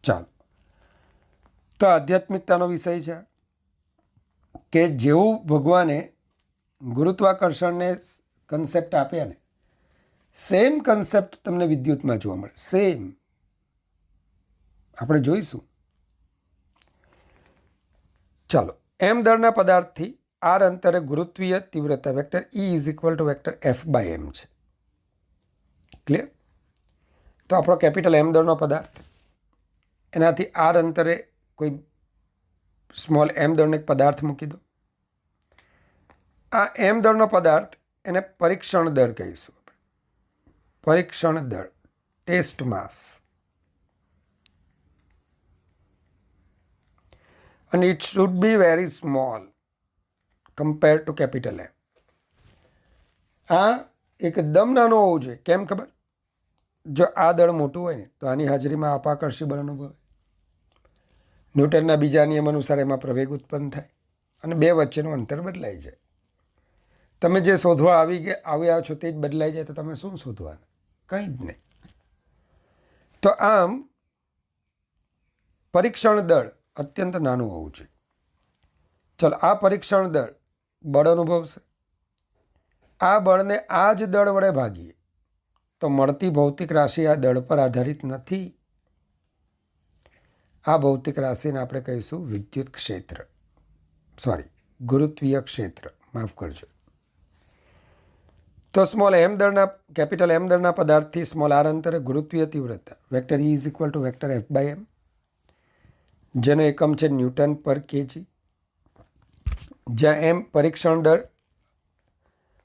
S1: ચાલો, તો આધ્યાત્મિકતાનો વિષય છે કે જેવું ભગવાને ગુરુત્વાકર્ષણને કન્સેપ્ટ આપ્યા ને સેમ કન્સેપ્ટ તમને વિદ્યુતમાં જોવા મળે. સેમ આપણે જોઈશું. ચાલો, M દળના પદાર્થથી R અંતરે ગુરુત્વીય તીવ્રતા vector E is equal to vector F/m છે. ક્લિયર? તો આપણો કેપિટલ એમ દળનો પદાર્થ, એનાથી આર અંતરે કોઈ સ્મોલ એમ દળનો એક પદાર્થ મૂકી દો. આ એમ દળનો પદાર્થ એને પરીક્ષણ દળ કહીશું. પરીક્ષણ દળ, ટેસ્ટ માસ. અને it should be very small compare to capital M. આ એકદમ નાનો હોવું જોઈએ. કેમ ખબર? જો આ દળ મોટું હોય ને તો આની હાજરીમાં અપાકર્ષી બળ અનુભવે. ન્યૂટનના બીજા નિયમ અનુસાર એમાં પ્રવેગ ઉત્પન્ન થાય અને બે વચ્ચેનું અંતર બદલાઈ જાય. તમે જે શોધવા આવ્યા છો તે જ બદલાઈ જાય તો તમે શું શોધવાના? કંઈ જ નહીં. તો આમ પરીક્ષણ દળ અત્યંત નાનું હોવું જોઈએ. ચલો, આ પરીક્ષણ દળ બળ અનુભવશે. આ બળને આ જ દળ વડે ભાગીએ તો મળતી ભૌતિક રાશિ આ દળ પર આધારિત નથી. આ ભૌતિક રાશિને આપણે કહીશું વિદ્યુત ક્ષેત્ર, ગુરુત્વીય ક્ષેત્ર, માફ કરજો. તો સ્મોલ એમ દળના, કેપિટલ એમ દળના પદાર્થથી સ્મોલ આર અંતરે ગુરુત્વીય તીવ્રતા vector E is equal to vector F/m, જેનો એકમ છે ન્યૂટન પર કેજી, જ્યાં એમ પરીક્ષણ દળ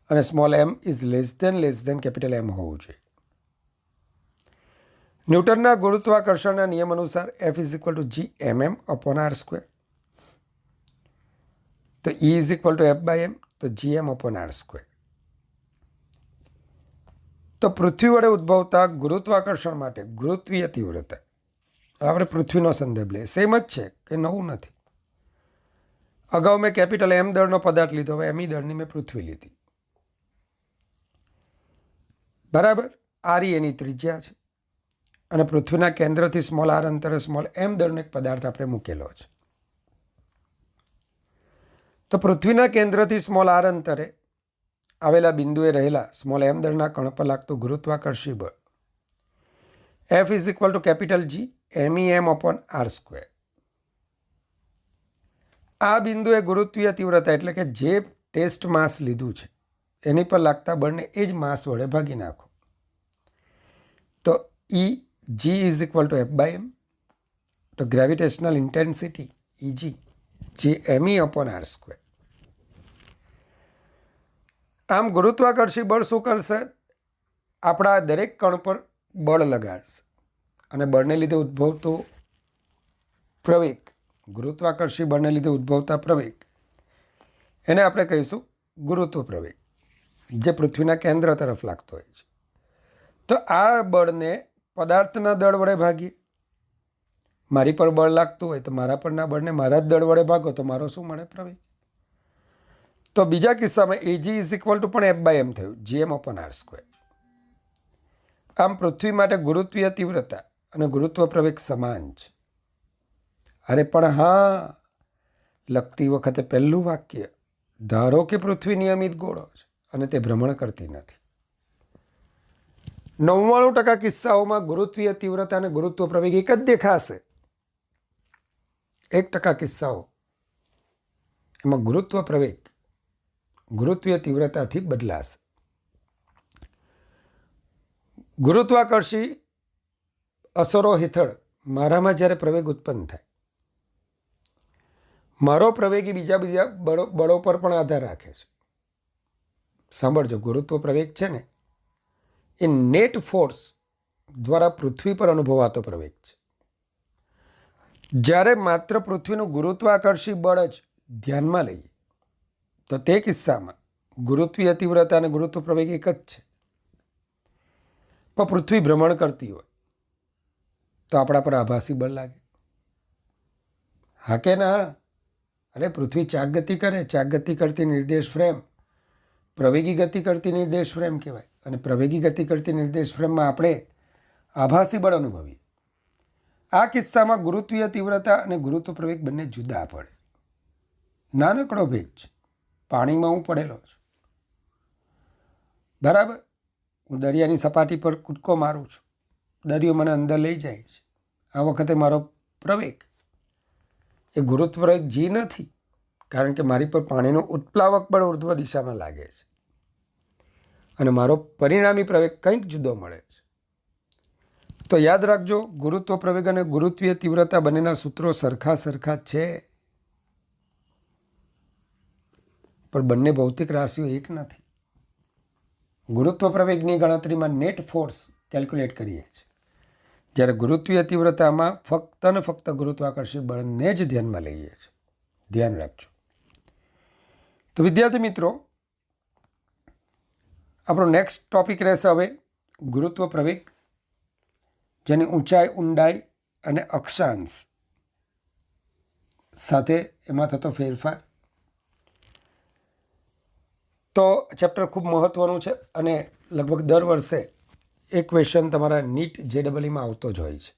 S1: અને small M is less than capital M હોવું જોઈએ. ન્યૂટનના ગુરુત્વાકર્ષણના નિયમ અનુસાર F is equal to G/mm upon r². તો E is equal two F/m, તો Gm અપોન r². તો પૃથ્વી વડે ઉદ્ભવતા ગુરુત્વાકર્ષણ માટે ગુરુત્વીય તીવ્રતા, આપણે પૃથ્વીનો સંદર્ભ લઈએ, સેમ જ છે, કે નવું નથી. અગાઉ મેં કેપિટલ એમ દળનો પદાર્થ લીધો, હવે એમી દળની મેં પૃથ્વી લીધી. બરાબર? આરી એની ત્રિજ્યા છે અને પૃથ્વીના કેન્દ્રથી સ્મોલ આર અંતરે સ્મોલ એમ દળનો એક પદાર્થ આપણે મૂકેલો છે. તો પૃથ્વીના કેન્દ્રથી સ્મોલ આર અંતરે આવેલા બિંદુએ રહેલા સ્મોલ એમ દળના કણ પર લાગતું ગુરુત્વાકર્ષી બળ F is equal two capital G MEM upon r². આ બિંદુએ ગુરુત્વીય તીવ્રતા એટલે કે જે ટેસ્ટ માસ લીધું છે એની પર લાગતા બળને એ જ માસ વડે ભાગી નાખો. તો G is equal two F/m, તો ગ્રેવિટેશનલ ઇન્ટેન્સિટી EG જે ME અપોન r². આમ ગુરુત્વાકર્ષી બળ શું કરશે? આપણા દરેક કણ પર બળ લગાડશે અને બળને લીધે ઉદ્ભવતો પ્રવેગ, ગુરુત્વાકર્ષી બળને લીધે ઉદ્ભવતા પ્રવેગ, એને આપણે કહીશું ગુરુત્વ પ્રવેગ, જે પૃથ્વીના કેન્દ્ર તરફ લાગતો હોય છે. તો આ બળને પદાર્થના દળ વડે ભાગીએ. મારી પર બળ લાગતું હોય તો મારા પરના બળને મારા જ દળ વડે ભાગો તો મારો શું મળે? પ્રવેગ. તો બીજા કિસ્સામાં AG ઇઝ ઇક્વલ ટુ પણ F/m થયું, Gm અપોન r². આમ પૃથ્વી માટે ગુરુત્વીય તીવ્રતા અને ગુરુત્વ પ્રવેગ સમાન છે. અરે પણ હા, લખતી વખતે પહેલું વાક્ય, ધારો કે પૃથ્વી નિયમિત ગોળો છે અને તે ભ્રમણ કરતી નથી. 99% કિસ્સાઓમાં ગુરુત્વીય તીવ્રતા અને ગુરુત્વ પ્રવેગ એક જ દેખાશે. 1% કિસ્સાઓ એમાં ગુરુત્વ પ્રવેગ ગુરુત્વીય તીવ્રતાથી બદલાશે. ગુરુત્વાકર્ષી અસરો હેઠળ મારામાં જ્યારે પ્રવેગ ઉત્પન્ન થાય, મારો પ્રવેગ એ બીજા બળો પર પણ આધાર રાખે છે. સાંભળજો, ગુરુત્વ પ્રવેગ છે ને એ નેટ ફોર્સ દ્વારા પૃથ્વી પર અનુભવાતો પ્રવેગ છે. જ્યારે માત્ર પૃથ્વીનું ગુરુત્વાકર્ષી બળ જ ધ્યાનમાં લઈએ તો તે કિસ્સામાં ગુરુત્વીય તીવ્રતા અને ગુરુત્વ પ્રવેગ એક જ છે. પણ પૃથ્વી ભ્રમણ કરતી હોય તો આપણા પર આભાસી બળ લાગે. હા કે ના? અરે પૃથ્વી ચાક ગતિ કરે, ચાક ગતિ કરતી નિર્દેશ ફ્રેમ પ્રવેગી ગતિ કરતી નિર્દેશ ફ્રેમ કહેવાય. અને પ્રવેગી ગતિ કરતી નિર્દેશ ફ્રેમમાં આપણે આભાસી બળ અનુભવીએ. આ કિસ્સામાં ગુરુત્વીય તીવ્રતા અને ગુરુત્વ પ્રવેગ બંને જુદા પડે. નાનકડો ભેદ છે. પાણીમાં હું પડેલો છું, બરાબર? હું દરિયાની સપાટી પર કૂદકો મારું છું, દરિયો મને અંદર લઈ જાય છે. આ વખતે મારો પ્રવેગ એ ગુરુત્વ પ્રવેગ G નથી, કારણ કે મારી પર પાણીનું ઉત્પ્લાવક બળ ઉર્ધ્વ દિશામાં લાગે છે અને મારો પરિણામી પ્રવેગ કંઈક જુદો મળે છે. તો યાદ રાખજો, ગુરુત્વ પ્રવેગ અને ગુરુત્વીય તીવ્રતા બંનેના સૂત્રો સરખા સરખા છે, પણ બંને ભૌતિક રાશિઓ એક નથી. ગુરુત્વ પ્રવેગની ગણતરીમાં નેટ ફોર્સ કેલ્ક્યુલેટ કરીએ છીએ, જ્યારે ગુરુત્વીય તીવ્રતામાં ફક્ત ને ફક્ત ગુરુત્વાકર્ષી બળને જ ધ્યાનમાં લઈએ છીએ. ધ્યાન રાખજો. તો વિદ્યાર્થી મિત્રો, આપણો નેક્સ્ટ ટોપિક રહેશે હવે ગુરુત્વ પ્રવેગ, જેની ઊંચાઈ, ઊંડાઈ અને અક્ષાંશ સાથે એમાં થતો ફેરફાર. તો ચેપ્ટર ખૂબ મહત્ત્વનું છે અને લગભગ દર વર્ષે એક ક્વેશ્ચન તમારા નીટ JEEમાં આવતો જ હોય છે.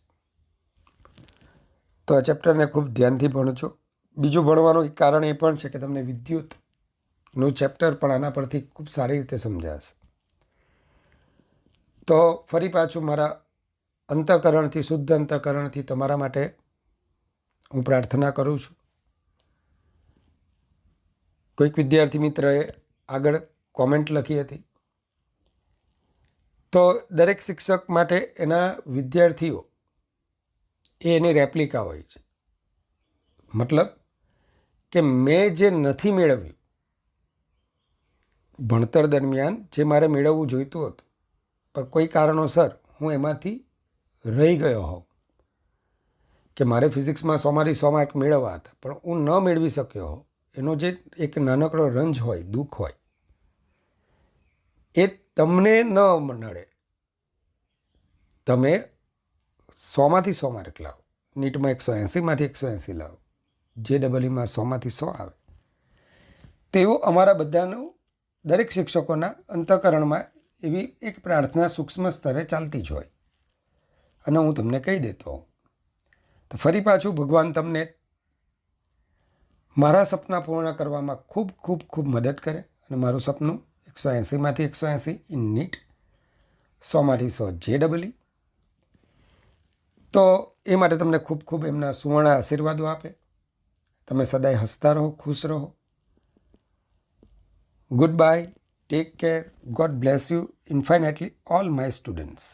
S1: તો આ ચેપ્ટરને ખૂબ ધ્યાનથી ભણજો. બીજું ભણવાનું એક કારણ એ પણ છે કે તમને વિદ્યુતનું ચેપ્ટર પણ આના પરથી ખૂબ સારી રીતે સમજાશે. તો ફરી પાછું મારા અંતઃકરણથી, શુદ્ધ અંતઃકરણથી તમારા માટે હું પ્રાર્થના કરું છું. કોઈક વિદ્યાર્થી મિત્રએ આગળ કોમેન્ટ લખી હતી, તો દરેક શિક્ષક માટે એના વિદ્યાર્થીઓ એ એની રેપ્લિકા હોય છે. મતલબ કે મેં જે નથી મેળવ્યું ભણતર દરમિયાન, જે મારે મેળવવું જોઈતું હતું, પણ કોઈ કારણોસર હું એમાંથી રહી ગયો હોઉં, કે મારે ફિઝિક્સમાં 100માંથી 100 માર્ક મેળવવા હતા પણ હું ન મેળવી શક્યો હોઉં, એનો જે એક નાનકડો રંજ હોય, દુઃખ હોય, એ તમને ન નડે. તમે 100માંથી 100 માર્ક લાવો, નીટમાં 180માંથી 180 લાવો, JEEમાં 100માંથી 100 આવે. તેવું અમારા બધાનું, દરેક શિક્ષકોના અંતઃકરણમાં એવી એક પ્રાર્થના સૂક્ષ્મ સ્તરે ચાલતી જ હોય, અને હું તમને કહી દેતો હોઉં. તો ફરી પાછું ભગવાન તમને મારા સપના પૂર્ણ કરવામાં ખૂબ ખૂબ ખૂબ મદદ કરે, અને મારું સપનું 180માંથી 180 ઇન નીટ, 100માંથી 100 JEE. તો એ માટે તમને ખૂબ ખૂબ એમના સુવર્ણ આશીર્વાદો આપે. તમે સદાય હસતા રહો, ખુશ રહો. Good bye, take care, God bless you infinitely all my students.